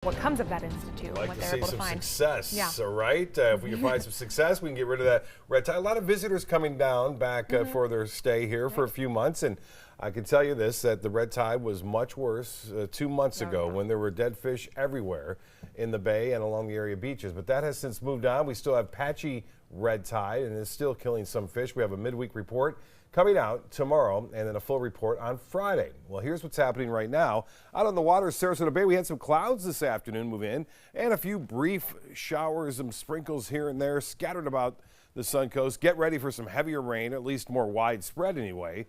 what comes of that institute, Like what to they're see able to some find. success, Yeah. all right? If we can find some success, we can get rid of that red tide. A lot of visitors coming down back for their stay here for a few months, and I can tell you this, that the red tide was much worse 2 months ago when there were dead fish everywhere in the bay and along the area beaches. But that has since moved on. We still have patchy red tide, and it's still killing some fish. We have a midweek report coming out tomorrow, and then a full report on Friday. Well, here's what's happening right now. Out on the water, Sarasota Bay, we had some clouds this afternoon move in, and a few brief showers and sprinkles here and there scattered about the Suncoast. Get ready for some heavier rain, at least more widespread anyway,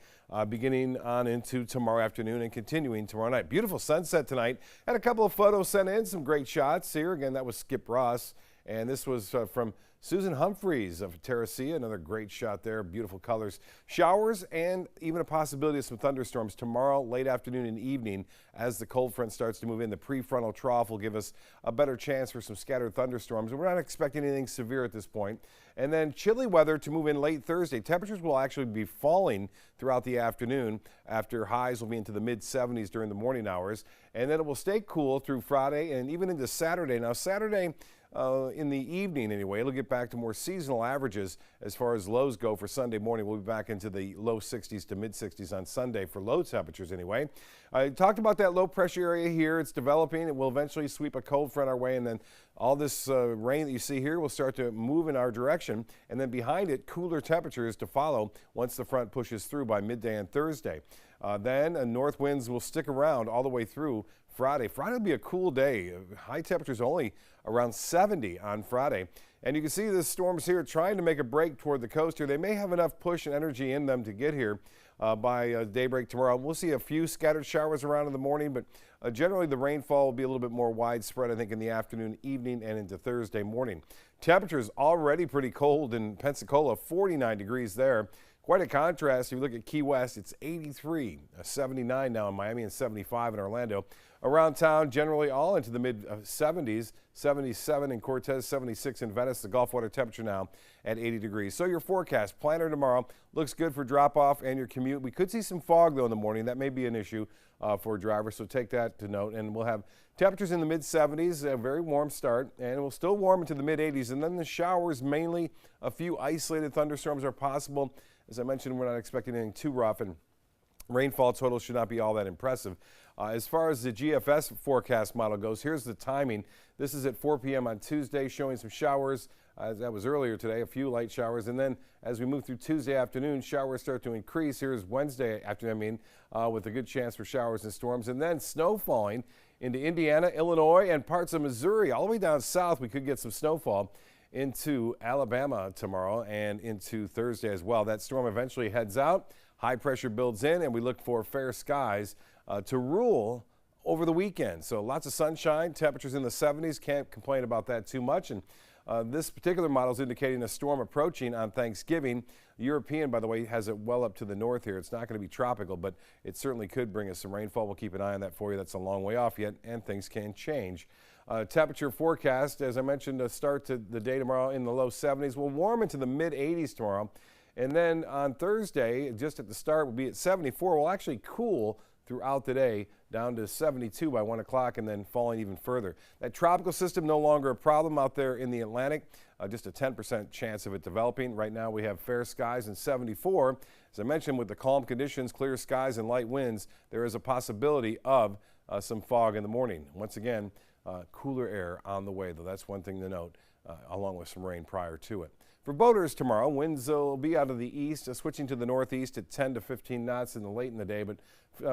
beginning on into tomorrow afternoon and continuing tomorrow night. Beautiful sunset tonight. Had a couple of photos sent in, some great shots here. Again, that was Skip Ross, and this was from Susan Humphreys of Terracea, another great shot there, beautiful colors. Showers and even a possibility of some thunderstorms tomorrow, late afternoon and evening as the cold front starts to move in. The prefrontal trough will give us a better chance for some scattered thunderstorms. We're not expecting anything severe at this point. And then chilly weather to move in late Thursday. Temperatures will actually be falling throughout the afternoon after highs will be into the mid-70s during the morning hours. And then it will stay cool through Friday and even into Saturday. Now, Saturday, in the evening anyway, it'll get back to more seasonal averages as far as lows go for Sunday morning. We'll be back into the low 60s to mid 60s on Sunday for low temperatures anyway. I talked about that low pressure area here. It's developing. It will eventually sweep a cold front our way, and then all this rain that you see here will start to move in our direction, and then behind it, cooler temperatures to follow once the front pushes through by midday on Thursday. Then north winds will stick around all the way through Friday. Friday will be a cool day. High temperatures only around 70 on Friday. And you can see the storms here trying to make a break toward the coast here. They may have enough push and energy in them to get here by daybreak tomorrow. We'll see a few scattered showers around in the morning, but generally the rainfall will be a little bit more widespread, I think, in the afternoon, evening, and into Thursday morning. Temperatures already pretty cold in Pensacola, 49 degrees there. Quite a contrast. If you look at Key West, it's 83, 79 now in Miami, and 75 in Orlando. Around town, generally all into the mid-70s, 77 in Cortez, 76 in Venice. The Gulf water temperature now at 80 degrees. So your forecast, planner tomorrow, looks good for drop-off and your commute. We could see some fog, though, in the morning. That may be an issue for drivers, so take that to note. And we'll have temperatures in the mid-70s, a very warm start, and it will still warm into the mid-80s. And then the showers, mainly a few isolated thunderstorms are possible. As I mentioned, we're not expecting anything too rough, and rainfall totals should not be all that impressive. As far as the GFS forecast model goes, here's the timing. This is at 4 p.m. on Tuesday, showing some showers. That was earlier today, a few light showers. And then as we move through Tuesday afternoon, showers start to increase. Here's Wednesday afternoon, with a good chance for showers and storms. And then snow falling into Indiana, Illinois, and parts of Missouri. All the way down south, we could get some snowfall into Alabama tomorrow and into Thursday as well. That storm eventually heads out. High pressure builds in, and we look for fair skies to rule over the weekend. So lots of sunshine, temperatures in the 70s. Can't complain about that too much. And this particular model is indicating a storm approaching on Thanksgiving. European, by the way, has it well up to the north here. It's not going to be tropical, but it certainly could bring us some rainfall. We'll keep an eye on that for you. That's a long way off yet, and things can change. Temperature forecast, as I mentioned, start to the day tomorrow in the low 70s. We'll warm into the mid 80s tomorrow. And then on Thursday, just at the start, we'll be at 74. We'll actually cool throughout the day down to 72 by 1 o'clock and then falling even further. That tropical system no longer a problem out there in the Atlantic, just a 10% chance of it developing. Right now we have fair skies and 74. As I mentioned, with the calm conditions, clear skies and light winds, there is a possibility of some fog in the morning. Once again, cooler air on the way, though. That's one thing to note, along with some rain prior to it. For boaters tomorrow, winds will be out of the east, switching to the northeast at 10 to 15 knots in the late in the day, but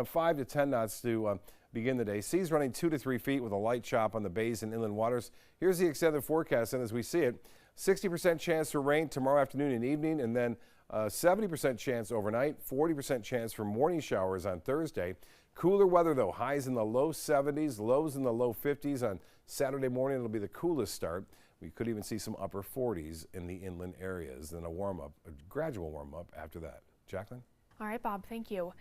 5 to 10 knots to begin the day. Seas running 2 to 3 feet with a light chop on the bays and inland waters. Here's the extended forecast, and as we see it, 60% chance for rain tomorrow afternoon and evening, and then 70% chance overnight, 40% chance for morning showers on Thursday. Cooler weather, though, highs in the low 70s, lows in the low 50s. On Saturday morning, it'll be the coolest start. We could even see some upper 40s in the inland areas, then a gradual warm-up after that. Jacqueline? All right, Bob, thank you.